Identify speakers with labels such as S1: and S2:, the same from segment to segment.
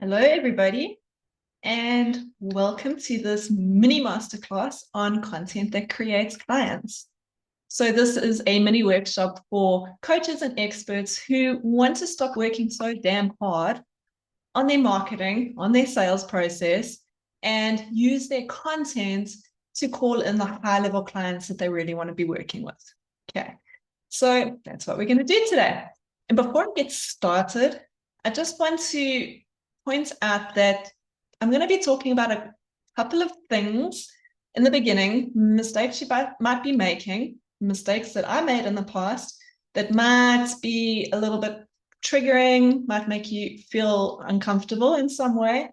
S1: Hello, everybody, and welcome to this mini masterclass on content that creates clients. So this is a mini workshop for coaches and experts who want to stop working so damn hard on their marketing, on their sales process, and use their content to call in the high-level clients that they really want to be working with. Okay, so that's what we're going to do today. And before I get started, I just want to point out that I'm going to be talking about a couple of things in the beginning, mistakes you might be making, mistakes that I made in the past that might be a little bit triggering, might make you feel uncomfortable in some way,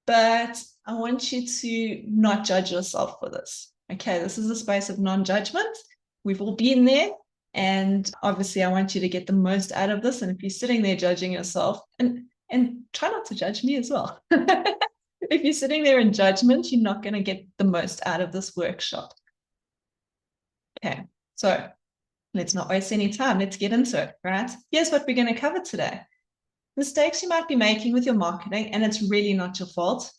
S1: but I want you to not judge yourself for this. Okay, this is a space of non-judgment. We've all been there. And obviously, I want you to get the most out of this. And if you're sitting there judging yourself, and try not to judge me as well. If you're sitting there in judgment, you're not going to get the most out of this workshop. Okay, so let's not waste any time. Let's get into it, right? Here's what we're going to cover today. Mistakes you might be making with your marketing, and it's really not your fault.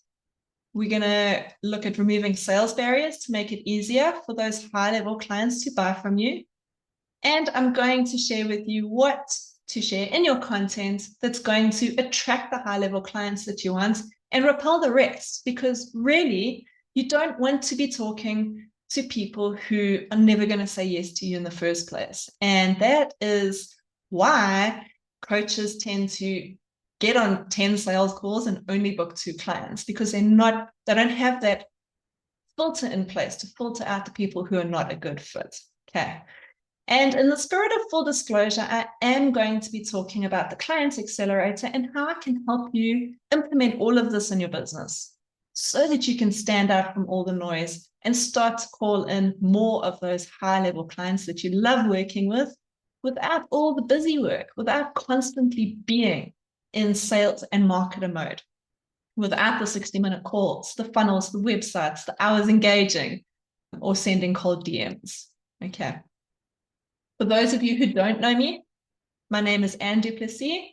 S1: We're going to look at removing sales barriers to make it easier for those high-level clients to buy from you. And I'm going to share with you what to share in your content that's going to attract the high-level clients that you want and repel the rest, because really, you don't want to be talking to people who are never going to say yes to you in the first place. And that is why coaches tend to get on 10 sales calls and only book 2 clients, because they don't have that filter in place to filter out the people who are not a good fit. Okay. And in the spirit of full disclosure, I am going to be talking about the Client Accelerator and how I can help you implement all of this in your business so that you can stand out from all the noise and start to call in more of those high-level clients that you love working with without all the busy work, without constantly being in sales and marketer mode, without the 60-minute calls, the funnels, the websites, the hours engaging, or sending cold DMs. Okay. For those of you who don't know me, my name is Anne Duplessis,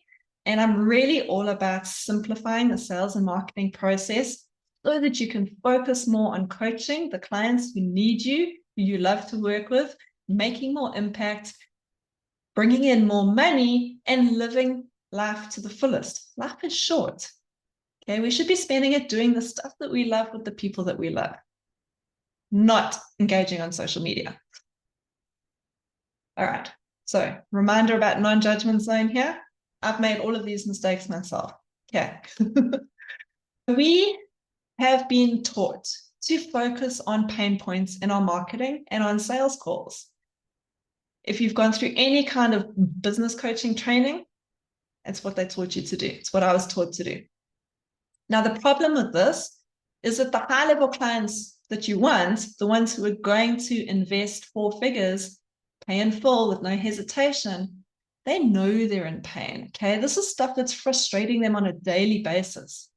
S1: and I'm really all about simplifying the sales and marketing process so that you can focus more on coaching the clients who need you, who you love to work with, making more impact, bringing in more money, and living life to the fullest. Life is short. Okay, we should be spending it doing the stuff that we love with the people that we love, not engaging on social media. All right, so reminder about non-judgment zone here. I've made all of these mistakes myself. Okay. We have been taught to focus on pain points in our marketing and on sales calls. If you've gone through any kind of business coaching training, it's what they taught you to do. It's what I was taught to do. Now, the problem with this is that the high-level clients that you want, the ones who are going to invest 4 figures, pay in full with no hesitation, they know they're in pain, okay? This is stuff that's frustrating them on a daily basis.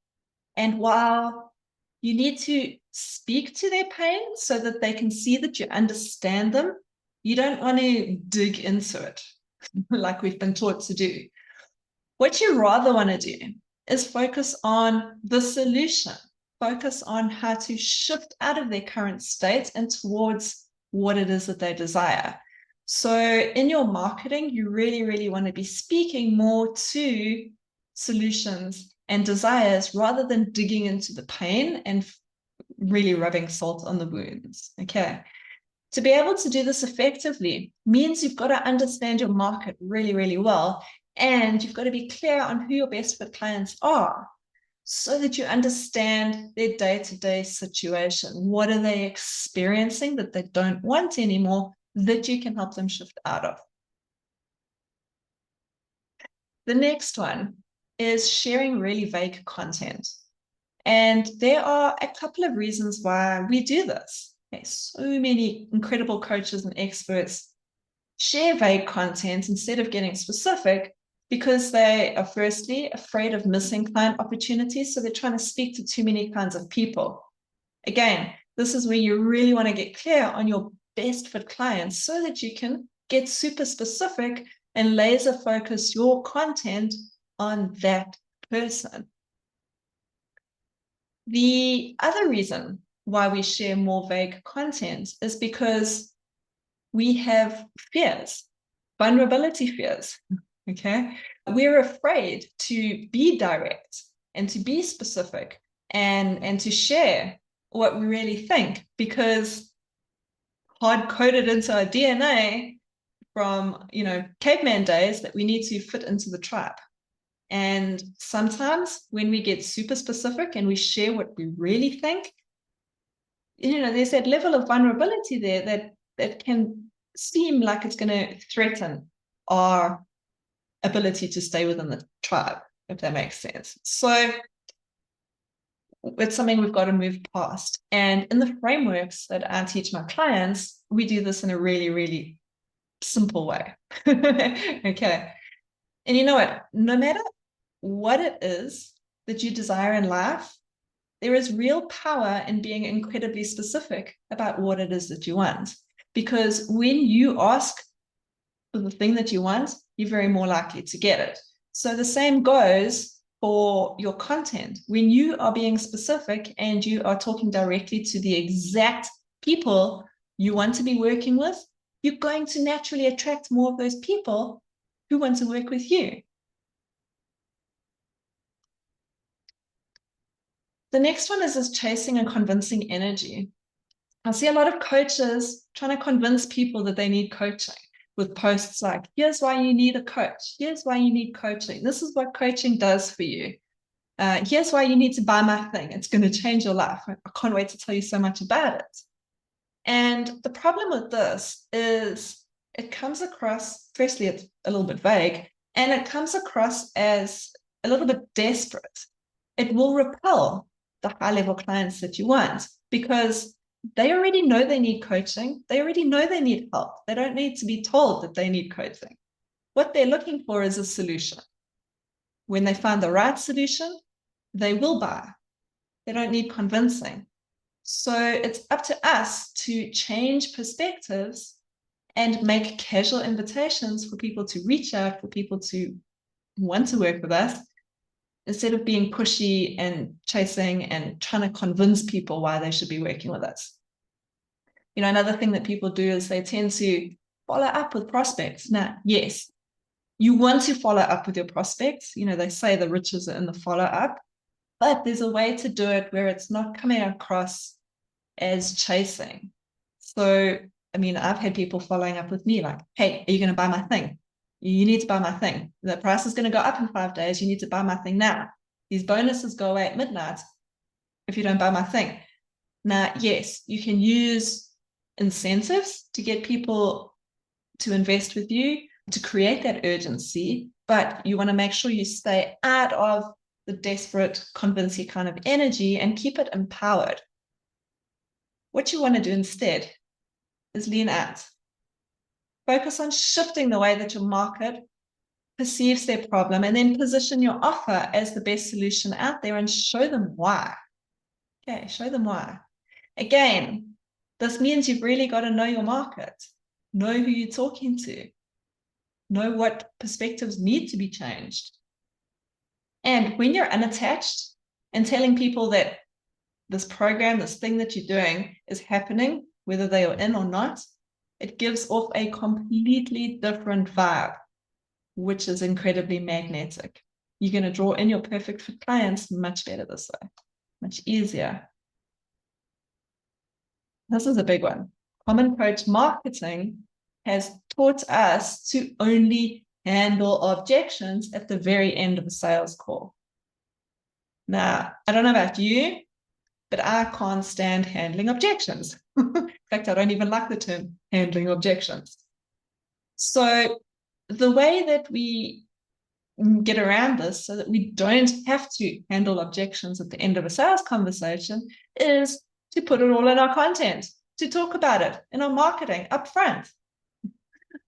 S1: And while you need to speak to their pain so that they can see that you understand them, you don't want to dig into it like we've been taught to do. What you rather want to do is focus on the solution, focus on how to shift out of their current state and towards what it is that they desire. So in your marketing, you really, really want to be speaking more to solutions and desires rather than digging into the pain and really rubbing salt on the wounds. Okay. To be able to do this effectively means you've got to understand your market really, really well. And you've got to be clear on who your best fit clients are so that you understand their day-to-day situation. What are they experiencing that they don't want anymore that you can help them shift out of? The next one is sharing really vague content. And there are a couple of reasons why we do this. Okay, so many incredible coaches and experts share vague content instead of getting specific because they are firstly afraid of missing client opportunities. So they're trying to speak to too many kinds of people. Again, this is where you really want to get clear on your best fit clients so that you can get super specific and laser focus your content on that person. The other reason why we share more vague content is because we have fears, vulnerability fears, okay? We're afraid to be direct and to be specific and to share what we really think, because hard-coded into our DNA from, caveman days that we need to fit into the tribe. And sometimes when we get super specific and we share what we really think, there's that level of vulnerability there that can seem like it's going to threaten our ability to stay within the tribe, if that makes sense. So it's something we've got to move past. And in the frameworks that I teach my clients, we do this in a really, really simple way. Okay. And you know what? No matter what it is that you desire in life, there is real power in being incredibly specific about what it is that you want. Because when you ask for the thing that you want, you're very more likely to get it. So the same goes for your content. When you are being specific and you are talking directly to the exact people you want to be working with, you're going to naturally attract more of those people who want to work with you. The next one is this chasing and convincing energy. I see a lot of coaches trying to convince people that they need coaching with posts like, here's why you need a coach. Here's why you need coaching. This is what coaching does for you. Here's why you need to buy my thing. It's going to change your life. I can't wait to tell you so much about it. And the problem with this is it comes across, firstly, it's a little bit vague, and it comes across as a little bit desperate. It will repel the high-level clients that you want, because they already know they need coaching. They already know they need help. They don't need to be told that they need coaching. What they're looking for is a solution. When they find the right solution, they will buy. They don't need convincing. So it's up to us to change perspectives and make casual invitations for people to reach out, for people to want to work with us, instead of being pushy and chasing and trying to convince people why they should be working with us. Another thing that people do is they tend to follow up with prospects. Now, yes, you want to follow up with your prospects. They say the riches are in the follow-up, but there's a way to do it where it's not coming across as chasing. So, I've had people following up with me like, hey, are you going to buy my thing? You need to buy my thing. The price is going to go up in 5 days. You need to buy my thing now. These bonuses go away at midnight if you don't buy my thing. Now, yes, you can use incentives to get people to invest with you, to create that urgency, but you want to make sure you stay out of the desperate, convincing kind of energy and keep it empowered. What you want to do instead is lean out. Focus on shifting the way that your market perceives their problem, and then position your offer as the best solution out there and show them why. Okay, show them why. Again, this means you've really got to know your market, know who you're talking to, know what perspectives need to be changed. And when you're unattached and telling people that this program, this thing that you're doing is happening, whether they are in or not, it gives off a completely different vibe, which is incredibly magnetic. You're going to draw in your perfect fit clients much better this way, much easier. This is a big one. Common Coach marketing has taught us to only handle objections at the very end of a sales call. Now, I don't know about you, but I can't stand handling objections. In fact, I don't even like the term handling objections. So the way that we get around this so that we don't have to handle objections at the end of a sales conversation is to put it all in our content, to talk about it in our marketing up front.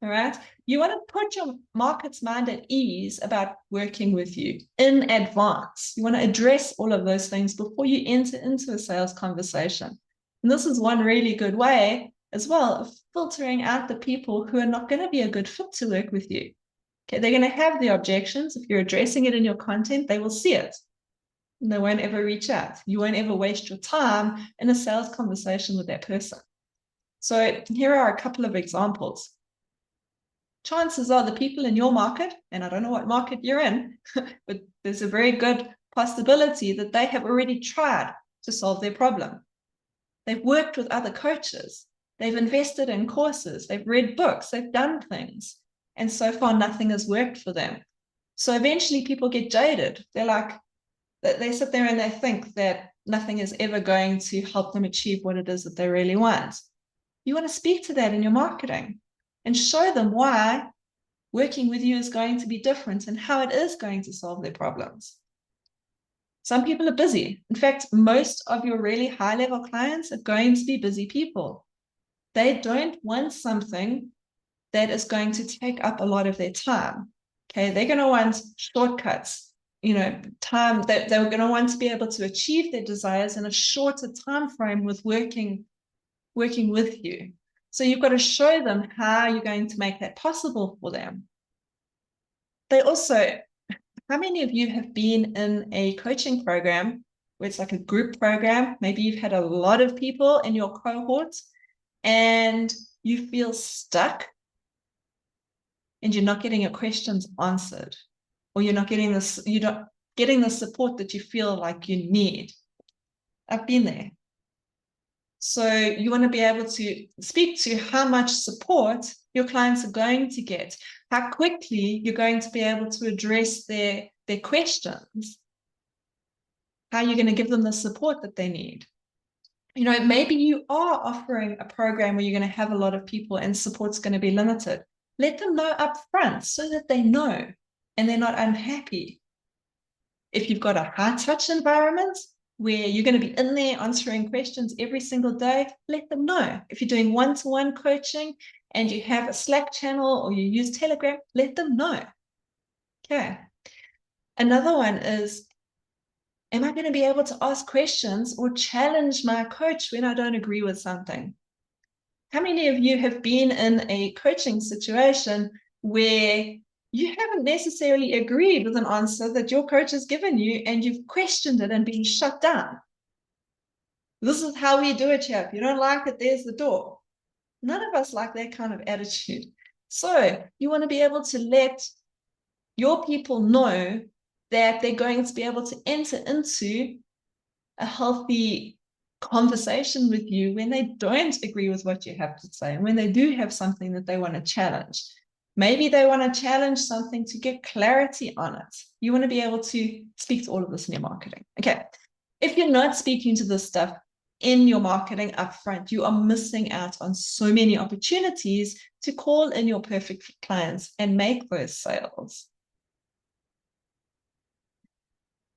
S1: All right. You want to put your market's mind at ease about working with you in advance. You want to address all of those things before you enter into a sales conversation. And this is one really good way as well of filtering out the people who are not going to be a good fit to work with you. Okay, they're going to have the objections. If you're addressing it in your content, they will see it. and they won't ever reach out. You won't ever waste your time in a sales conversation with that person. So here are a couple of examples. Chances are the people in your market, and I don't know what market you're in, but there's a very good possibility that they have already tried to solve their problem. They've worked with other coaches. They've invested in courses. They've read books. They've done things. And so far, nothing has worked for them. So eventually people get jaded. They're like, they sit there and they think that nothing is ever going to help them achieve what it is that they really want. You want to speak to that in your marketing and show them why working with you is going to be different and how it is going to solve their problems. Some people are busy. In fact, most of your really high-level clients are going to be busy people. They don't want something that is going to take up a lot of their time. Okay, they're going to want shortcuts, time that they're going to want to be able to achieve their desires in a shorter time frame with working with you. So you've got to show them how you're going to make that possible for them. They also, how many of you have been in a coaching program where it's like a group program? Maybe you've had a lot of people in your cohort and you feel stuck and you're not getting your questions answered, or you're not getting the support that you feel like you need. I've been there. So you want to be able to speak to how much support your clients are going to get, how quickly you're going to be able to address their questions, how you're going to give them the support that they need. Maybe you are offering a program where you're going to have a lot of people and support's going to be limited. Let them know up front so that they know and they're not unhappy. If you've got a high-touch environment where you're going to be in there answering questions every single day, let them know. If you're doing one-to-one coaching and you have a Slack channel or you use Telegram, let them know. Okay. Another one is, am I going to be able to ask questions or challenge my coach when I don't agree with something? How many of you have been in a coaching situation where you haven't necessarily agreed with an answer that your coach has given you and you've questioned it and been shut down? This is how we do it here. If you don't like it, there's the door. None of us like that kind of attitude. So you want to be able to let your people know that they're going to be able to enter into a healthy conversation with you when they don't agree with what you have to say, and when they do have something that they want to challenge. Maybe they want to challenge something to get clarity on it. You want to be able to speak to all of this in your marketing. Okay, if you're not speaking to this stuff in your marketing upfront, you are missing out on so many opportunities to call in your perfect clients and make those sales.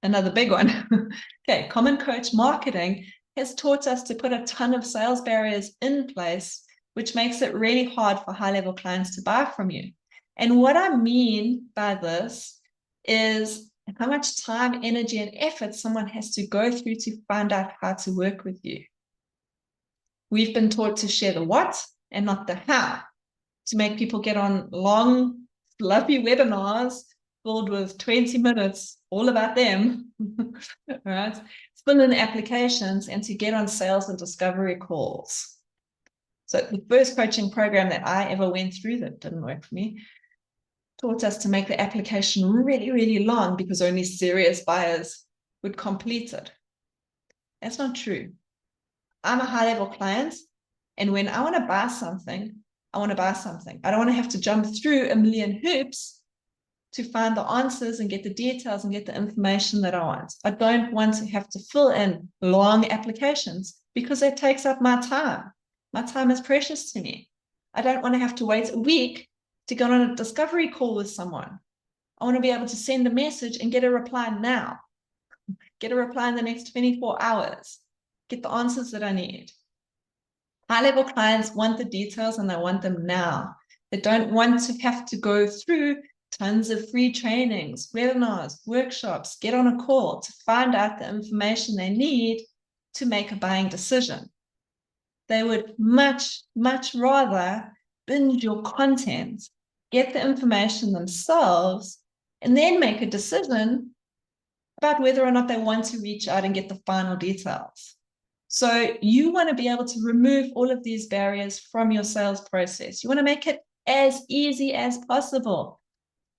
S1: Another big one. Okay, Common Coach marketing has taught us to put a ton of sales barriers in place, which makes it really hard for high-level clients to buy from you. And what I mean by this is how much time, energy, and effort someone has to go through to find out how to work with you. We've been taught to share the what and not the how, to make people get on long, fluffy webinars filled with 20 minutes, all about them, right? Fill in applications and to get on sales and discovery calls. So the first coaching program that I ever went through that didn't work for me taught us to make the application really, really long because only serious buyers would complete it. That's not true. I'm a high-level client, and when I want to buy something, I want to buy something. I don't want to have to jump through a million hoops to find the answers and get the details and get the information that I want. I don't want to have to fill in long applications because that takes up my time. My time is precious to me. I don't want to have to wait a week to go on a discovery call with someone. I want to be able to send a message and get a reply now. Get a reply in the next 24 hours. Get the answers that I need. High-level clients want the details and they want them now. They don't want to have to go through tons of free trainings, webinars, workshops, get on a call to find out the information they need to make a buying decision. They would much, much rather binge your content, get the information themselves, and then make a decision about whether or not they want to reach out and get the final details. So you want to be able to remove all of these barriers from your sales process. You want to make it as easy as possible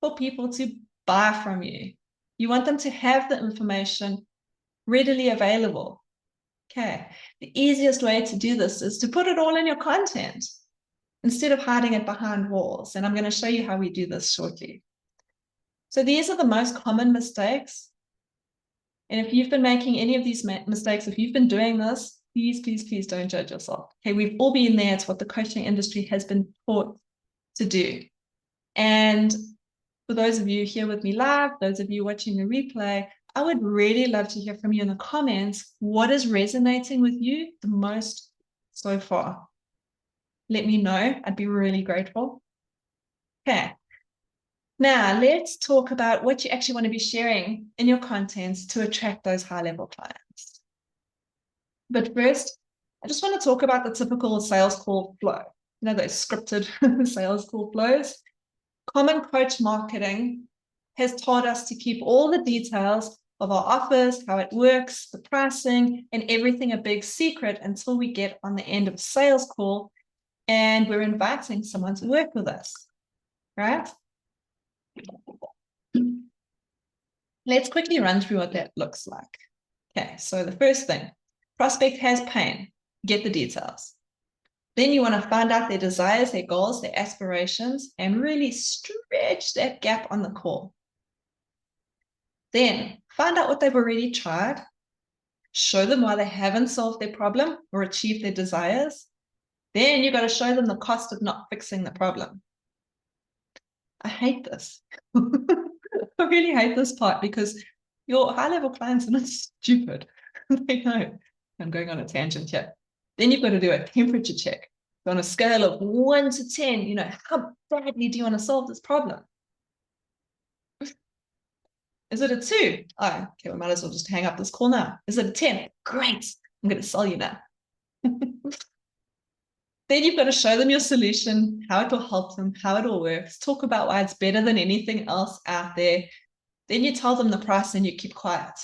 S1: for people to buy from you. You want them to have the information readily available. Okay, the easiest way to do this is to put it all in your content instead of hiding it behind walls. And I'm going to show you how we do this shortly. So these are the most common mistakes. And if you've been making any of these mistakes, if you've been doing this, please, please, please don't judge yourself. Okay, we've all been there. It's what the coaching industry has been taught to do. And for those of you here with me live, those of you watching the replay, I would really love to hear from you in the comments. What is resonating with you the most so far? Let me know. I'd be really grateful. Okay. Now, let's talk about what you actually want to be sharing in your content to attract those high-level clients. But first, I just want to talk about the typical sales call flow. You know, those scripted sales call flows. Common coach marketing has taught us to keep all the details of our offers, how it works, the pricing, and everything a big secret until we get on the end of a sales call and we're inviting someone to work with us, right? Let's quickly run through what that looks like. Okay, so the first thing, prospect has pain, get the details. Then you want to find out their desires, their goals, their aspirations, and really stretch that gap on the call. Then find out what they've already tried, show them why they haven't solved their problem or achieved their desires. Then you've got to show them the cost of not fixing the problem. I hate this. I really hate this part because your high-level clients are not stupid. They know. I'm going on a tangent here. Then you've got to do a temperature check. So on a scale of 1 to 10, you know, how badly do you want to solve this problem? Is it a 2? Oh, okay, we might as well just hang up this call now. Is it a 10? Great. I'm going to sell you now. Then you've got to show them your solution, how it will help them, how it all works. Talk about why it's better than anything else out there. Then you tell them the price and you keep quiet.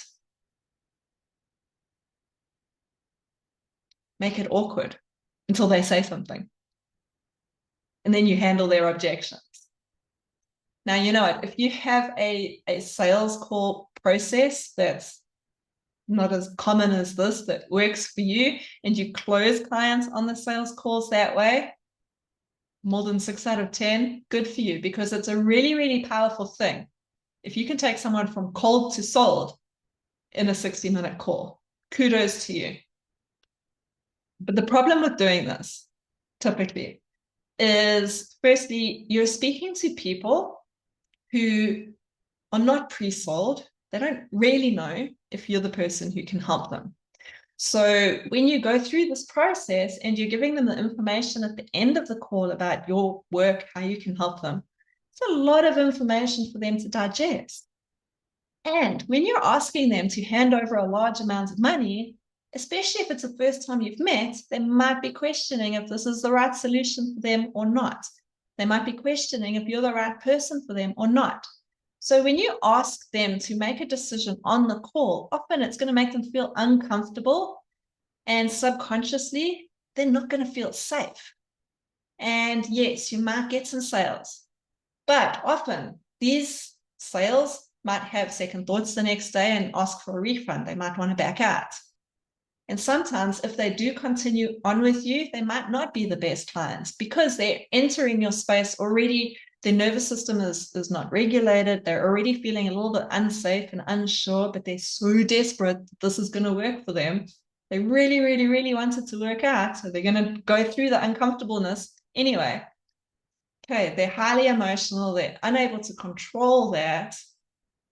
S1: Make it awkward until they say something. And then you handle their objections. Now, you know what? If you have a sales call process that's not as common as this, that works for you, and you close clients on the sales calls that way, more than 6 out of 10, good for you, because it's a really, really powerful thing. If you can take someone from cold to sold in a 60-minute call, kudos to you. But the problem with doing this, typically, is firstly, you're speaking to people who are not pre-sold. They don't really know if you're the person who can help them. So when you go through this process and you're giving them the information at the end of the call about your work, how you can help them, it's a lot of information for them to digest. And when you're asking them to hand over a large amount of money, especially if it's the first time you've met, they might be questioning if this is the right solution for them or not. They might be questioning if you're the right person for them or not. So when you ask them to make a decision on the call, often it's going to make them feel uncomfortable, and subconsciously, they're not going to feel safe. And yes, you might get some sales, but often these sales might have second thoughts the next day and ask for a refund. They might want to back out. And sometimes if they do continue on with you, they might not be the best clients because they're entering your space already. Their nervous system is not regulated. They're already feeling a little bit unsafe and unsure, but they're so desperate that this is going to work for them. They really, really, really want it to work out. So they're going to go through the uncomfortableness anyway. Okay, they're highly emotional. They're unable to control that.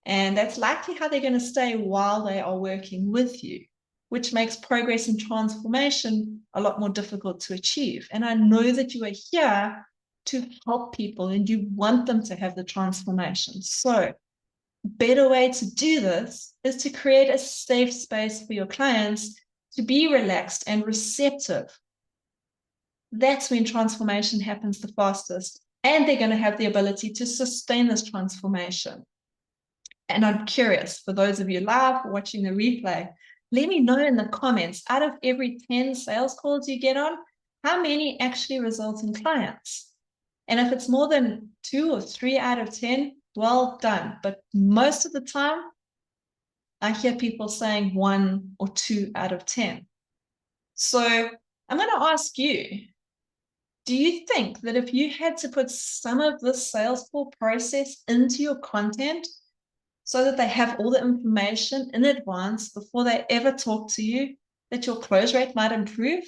S1: And that's likely how they're going to stay while they are working with you, which makes progress and transformation a lot more difficult to achieve. And I know that you are here to help people and you want them to have the transformation. So a better way to do this is to create a safe space for your clients to be relaxed and receptive. That's when transformation happens the fastest, and they're going to have the ability to sustain this transformation. And I'm curious, for those of you live watching the replay, let me know in the comments, out of every 10 sales calls you get on, how many actually result in clients? And if it's more than 2 or 3 out of 10, well done. But most of the time, I hear people saying 1 or 2 out of 10. So I'm going to ask you, do you think that if you had to put some of this sales call process into your content so that they have all the information in advance before they ever talk to you, that your close rate might improve?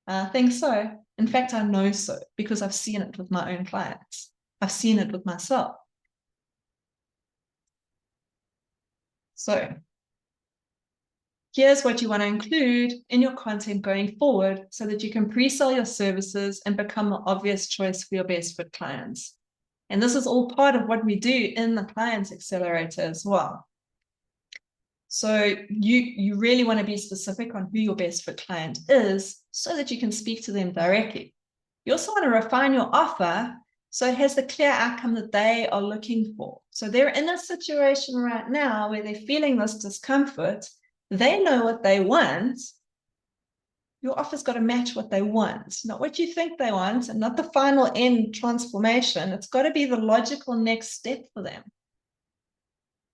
S1: I think so. In fact, I know so because I've seen it with my own clients. I've seen it with myself. So here's what you want to include in your content going forward so that you can pre-sell your services and become the obvious choice for your best fit clients. And this is all part of what we do in the Client Accelerator as well. So you really want to be specific on who your best fit client is so that you can speak to them directly. You also want to refine your offer so it has the clear outcome that they are looking for. So they're in a situation right now where they're feeling this discomfort. They know what they want. Your offer's got to match what they want, not what you think they want, and not the final end transformation. It's got to be the logical next step for them.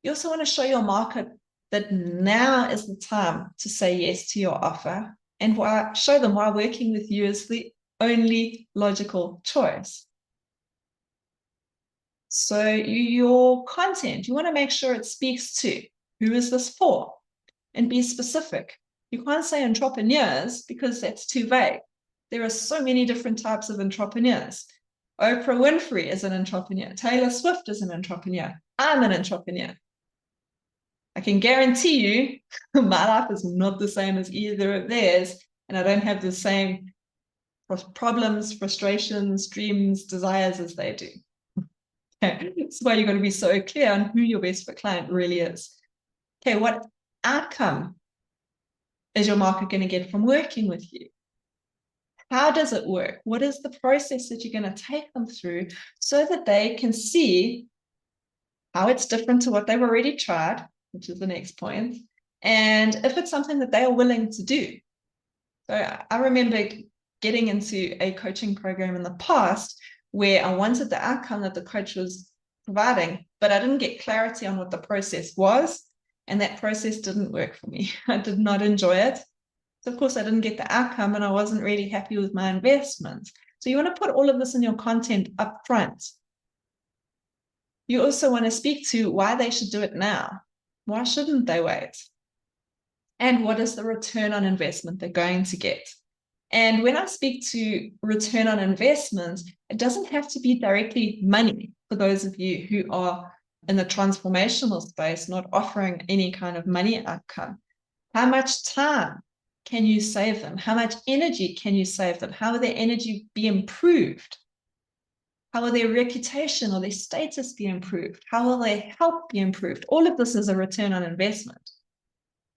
S1: You also want to show your market that now is the time to say yes to your offer, and show them why working with you is the only logical choice. So your content, you want to make sure it speaks to who is this for, and be specific. You can't say entrepreneurs because that's too vague. There are so many different types of entrepreneurs. Oprah Winfrey is an entrepreneur. Taylor Swift is an entrepreneur. I'm an entrepreneur. I can guarantee you my life is not the same as either of theirs, and I don't have the same problems, frustrations, dreams, desires as they do. Okay. That's why you've got to be so clear on who your best fit client really is. Okay, what outcome is your market going to get from working with you? How does it work? What is the process that you're going to take them through so that they can see how it's different to what they've already tried, which is the next point, and if it's something that they are willing to do. So I remember getting into a coaching program in the past where I wanted the outcome that the coach was providing, but I didn't get clarity on what the process was, and that process didn't work for me. I did not enjoy it. So of course I didn't get the outcome, and I wasn't really happy with my investment. So you want to put all of this in your content up front. You also want to speak to why they should do it now. Why shouldn't they wait? And what is the return on investment they're going to get? And when I speak to return on investment, it doesn't have to be directly money for those of you who are in the transformational space, not offering any kind of money outcome. How much time can you save them? How much energy can you save them? How will their energy be improved? How will their reputation or their status be improved? How will their health be improved? All of this is a return on investment.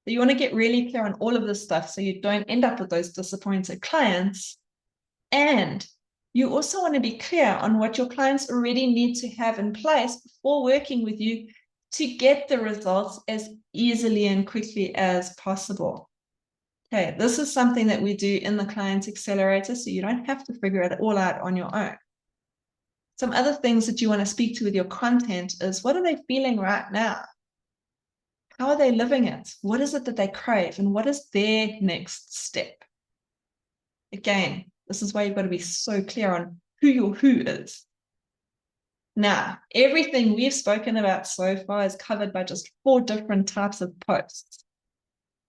S1: So you want to get really clear on all of this stuff so you don't end up with those disappointed clients. And you also want to be clear on what your clients already need to have in place before working with you to get the results as easily and quickly as possible. Okay, this is something that we do in the Client Accelerator, so you don't have to figure it all out on your own. Some other things that you want to speak to with your content is, what are they feeling right now? How are they living it? What is it that they crave? And what is their next step? Again, this is why you've got to be so clear on who your who is. Now, everything we've spoken about so far is covered by just 4 different types of posts.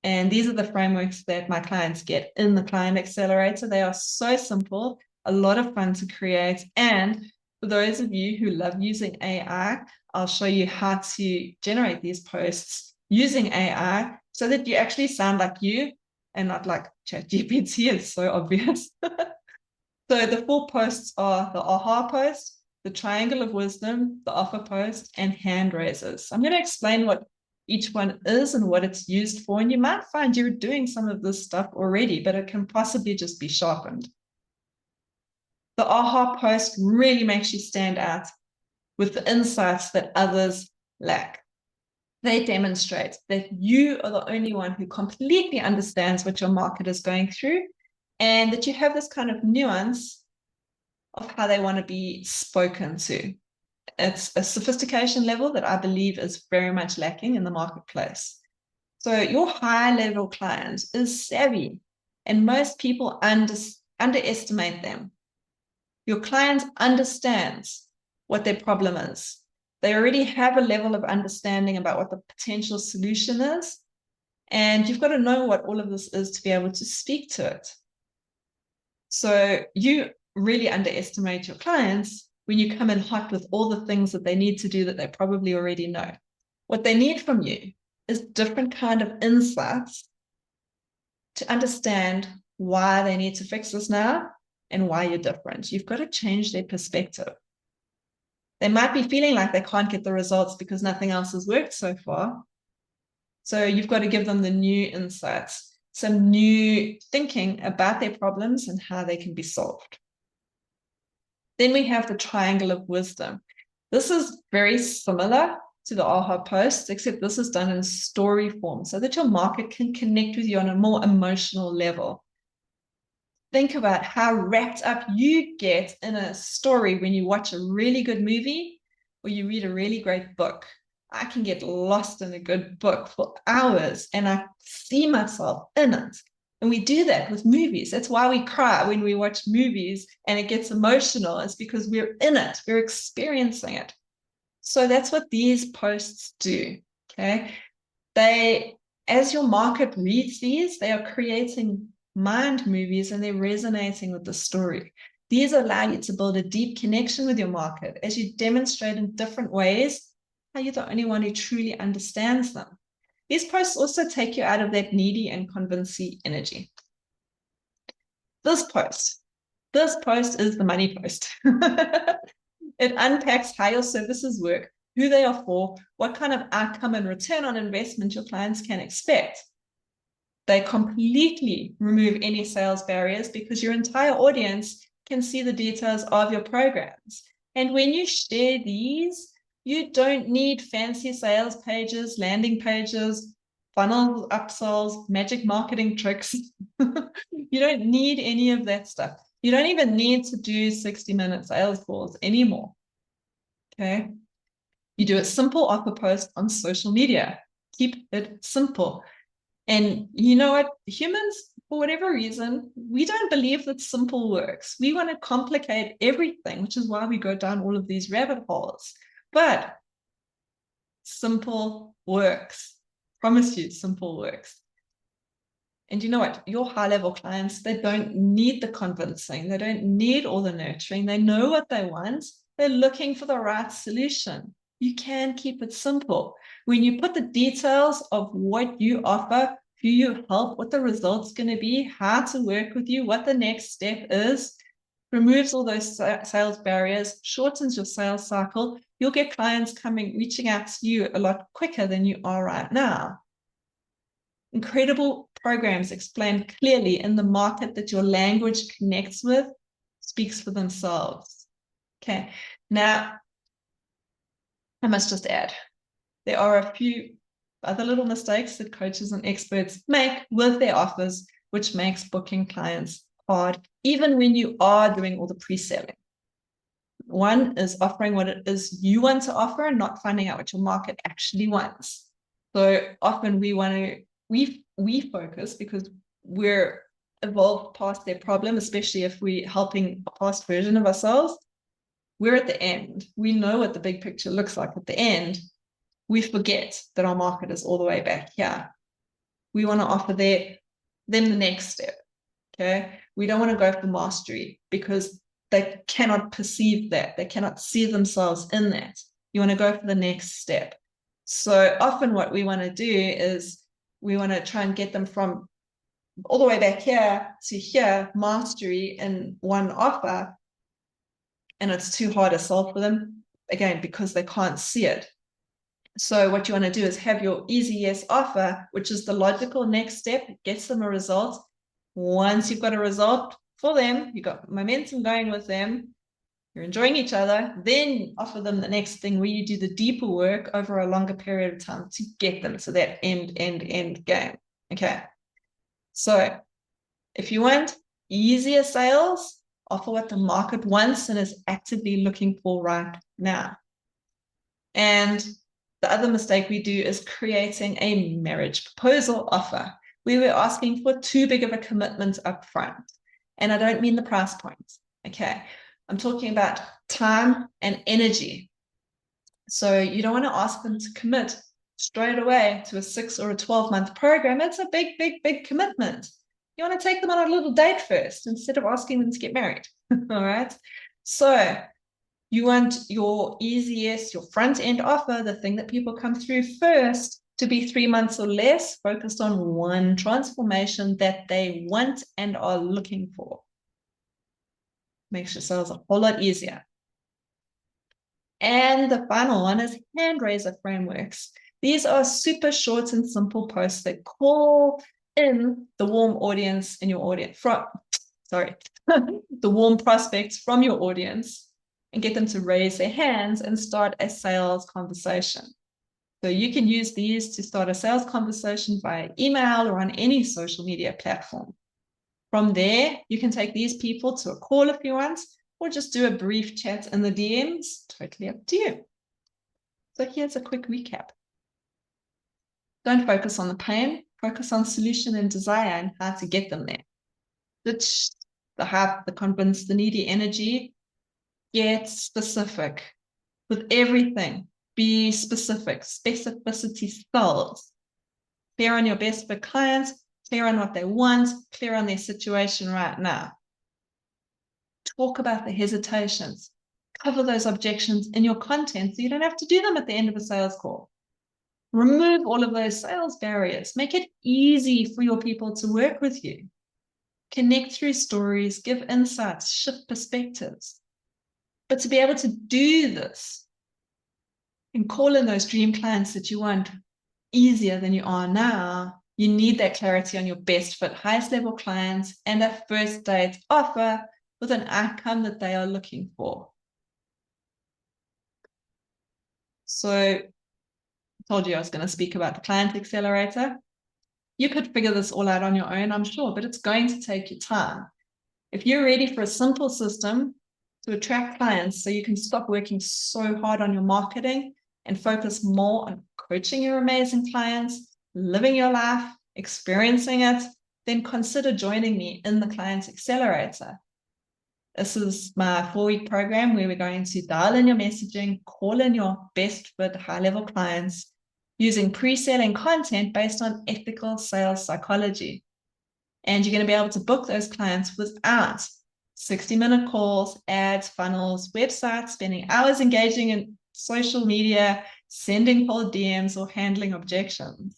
S1: And these are the frameworks that my clients get in the Client Accelerator. They are so simple, a lot of fun to create. And for those of you who love using AI, I'll show you how to generate these posts using AI so that you actually sound like you and not like ChatGPT. It's so obvious. So the 4 posts are the aha post, the triangle of wisdom, the offer post, and hand raisers. I'm going to explain what each one is and what it's used for. And you might find you're doing some of this stuff already, but it can possibly just be sharpened. The aha post really makes you stand out with the insights that others lack. They demonstrate that you are the only one who completely understands what your market is going through, and that you have this kind of nuance of how they want to be spoken to. It's a sophistication level that I believe is very much lacking in the marketplace. So your high level client is savvy, and most people underestimate them. Your client understands what their problem is. They already have a level of understanding about what the potential solution is, and you've got to know what all of this is to be able to speak to it. So you really underestimate your clients when you come in hot with all the things that they need to do that they probably already know. What they need from you is different kind of insights to understand why they need to fix this now and why you're different. You've got to change their perspective. They might be feeling like they can't get the results because nothing else has worked so far. So you've got to give them the new insights, some new thinking about their problems and how they can be solved. Then we have the triangle of wisdom. This is very similar to the AHA posts, except this is done in story form so that your market can connect with you on a more emotional level. Think about how wrapped up you get in a story when you watch a really good movie or you read a really great book. I can get lost in a good book for hours and I see myself in it. And we do that with movies. That's why we cry when we watch movies and it gets emotional. It's because we're in it, we're experiencing it. So that's what these posts do, okay? As your market reads these, they are creating mind movies and they're resonating with the story. These allow you to build a deep connection with your market as you demonstrate in different ways how you're the only one who truly understands them. These posts also take you out of that needy and convincing energy. This post is the money post. It unpacks how your services work, who they are for, what kind of outcome and return on investment your clients can expect. They completely remove any sales barriers because your entire audience can see the details of your programs. And when you share these, you don't need fancy sales pages, landing pages, funnel upsells, magic marketing tricks. You don't need any of that stuff. You don't even need to do 60-minute sales calls anymore. Okay. You do a simple offer post on social media. Keep it simple. And you know what? Humans, for whatever reason, we don't believe that simple works. We want to complicate everything, which is why we go down all of these rabbit holes. But simple works. Promise you, simple works. And you know what? Your high-level clients, they don't need the convincing. They don't need all the nurturing. They know what they want. They're looking for the right solution. You can keep it simple. When you put the details of what you offer, who you help, what the result's going to be, how to work with you, what the next step is, removes all those sales barriers, shortens your sales cycle, you'll get clients reaching out to you a lot quicker than you are right now. Incredible programs explained clearly in the market that your language connects with speaks for themselves. Okay, now I must just add, there are a few other little mistakes that coaches and experts make with their offers, which makes booking clients hard, even when you are doing all the pre-selling. One is offering what it is you want to offer and not finding out what your market actually wants. So often we focus because we're evolved past their problem, especially if we're helping a past version of ourselves. We're at the end. We know what the big picture looks like at the end. We forget that our market is all the way back here. We want to offer them the next step. Okay. We don't want to go for mastery because they cannot perceive that. They cannot see themselves in that. You want to go for the next step. So often what we want to do is we want to try and get them from all the way back here to here, mastery in one offer. And it's too hard to solve for them, again, because they can't see it. So what you want to do is have your easy yes offer, which is the logical next step, gets them a result. Once you've got a result for them, you've got momentum going with them, you're enjoying each other, then offer them the next thing where you do the deeper work over a longer period of time to get them to that end game. Okay. So if you want easier sales, offer what the market wants and is actively looking for right now. And the other mistake we do is creating a marriage proposal offer where we're asking for too big of a commitment up front. And I don't mean the price point. Okay. I'm talking about time and energy. So you don't want to ask them to commit straight away to a 6 or a 12-month program. It's a big commitment. You want to take them on a little date first instead of asking them to get married. All right. So you want your easiest, your front end offer, the thing that people come through first, to be 3 months or less, focused on one transformation that they want and are looking for. Makes your sales a whole lot easier. And the final one is hand raiser frameworks. These are super short and simple posts that call in the warm audience in your audience, the warm prospects from your audience and get them to raise their hands and start a sales conversation. So you can use these to start a sales conversation via email or on any social media platform. From there, you can take these people to a call if you want, or just do a brief chat in the DMs, totally up to you. So here's a quick recap. Don't focus on the pain, focus on solution and desire and how to get them there. Ditch the hype, the convince, the needy energy. Get specific with everything. Be specific. Specificity sells. Clear on your best for clients, clear on what they want, clear on their situation right now. Talk about the hesitations. Cover those objections in your content so you don't have to do them at the end of a sales call. Remove all of those sales barriers. Make it easy for your people to work with you. Connect through stories, give insights, shift perspectives. But to be able to do this and call in those dream clients that you want easier than you are now, you need that clarity on your best fit, highest level clients and a first date offer with an outcome that they are looking for. So I told you I was going to speak about the client accelerator. You could figure this all out on your own, I'm sure, but it's going to take you time. If you're ready for a simple system to attract clients so you can stop working so hard on your marketing and focus more on coaching your amazing clients, living your life, experiencing it, then consider joining me in the Client Accelerator. This is my 4-week program where we're going to dial in your messaging, call in your best fit high-level clients using pre-selling content based on ethical sales psychology. And you're going to be able to book those clients without 60-minute calls, ads, funnels, websites, spending hours engaging in social media, sending cold DMs, or handling objections.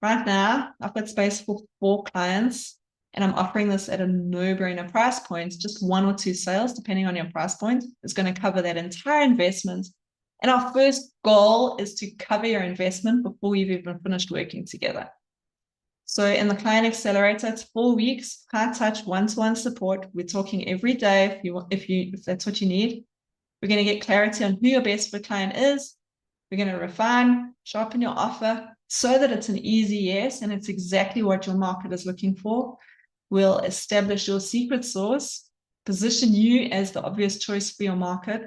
S1: Right now, I've got space for 4 clients, and I'm offering this at a no-brainer price point. Just 1 or 2 sales, depending on your price point, is going to cover that entire investment. And our first goal is to cover your investment before we've even finished working together. So in the Client Accelerator, it's 4 weeks, high touch, one-to-one support. We're talking every day if that's what you need. We're going to get clarity on who your best fit client is. We're going to refine, sharpen your offer so that it's an easy yes and it's exactly what your market is looking for. We'll establish your secret sauce, position you as the obvious choice for your market,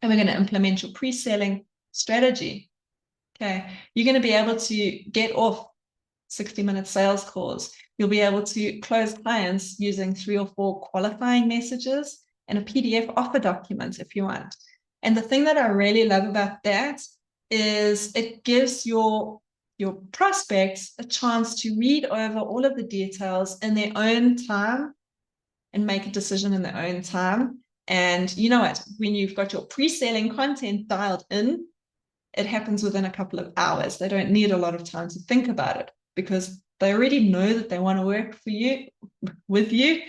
S1: and we're going to implement your pre-selling strategy. Okay, you're going to be able to get off 60-minute sales calls. You'll be able to close clients using 3 or 4 qualifying messages and a PDF offer document if you want. And the thing that I really love about that is it gives your prospects a chance to read over all of the details in their own time and make a decision in their own time. And you know what? When you've got your pre-selling content dialed in, it happens within a couple of hours. They don't need a lot of time to think about it because they already know that they want to work with you.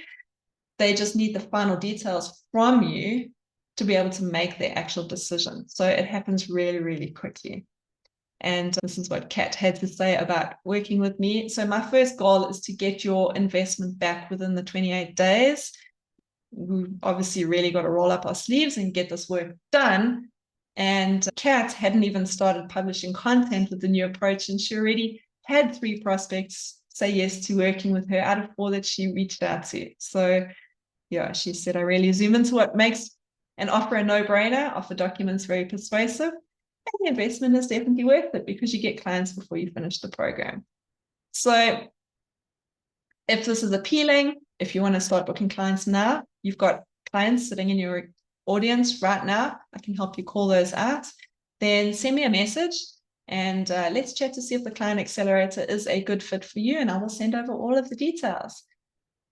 S1: They just need the final details from you to be able to make their actual decision. So it happens really, really quickly. And this is what Kat had to say about working with me. So my first goal is to get your investment back within the 28 days. we obviously really got to roll up our sleeves and get this work done. And Kat hadn't even started publishing content with the new approach, and she already had 3 prospects say yes to working with her out of 4 that she reached out to. So yeah, she said, I really zoom into what makes an offer a no-brainer, offer documents very persuasive, and the investment is definitely worth it because you get clients before you finish the program. So if this is appealing, if you want to start booking clients now, you've got clients sitting in your audience right now, I can help you call those out, then send me a message and let's chat to see if the Client Accelerator is a good fit for you, and I will send over all of the details.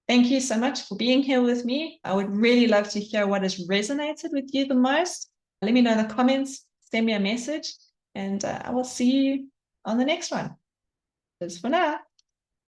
S1: Thank you so much for being here with me. I would really love to hear what has resonated with you the most. Let me know in the comments, send me a message, and I will see you on the next one. Cheers for now.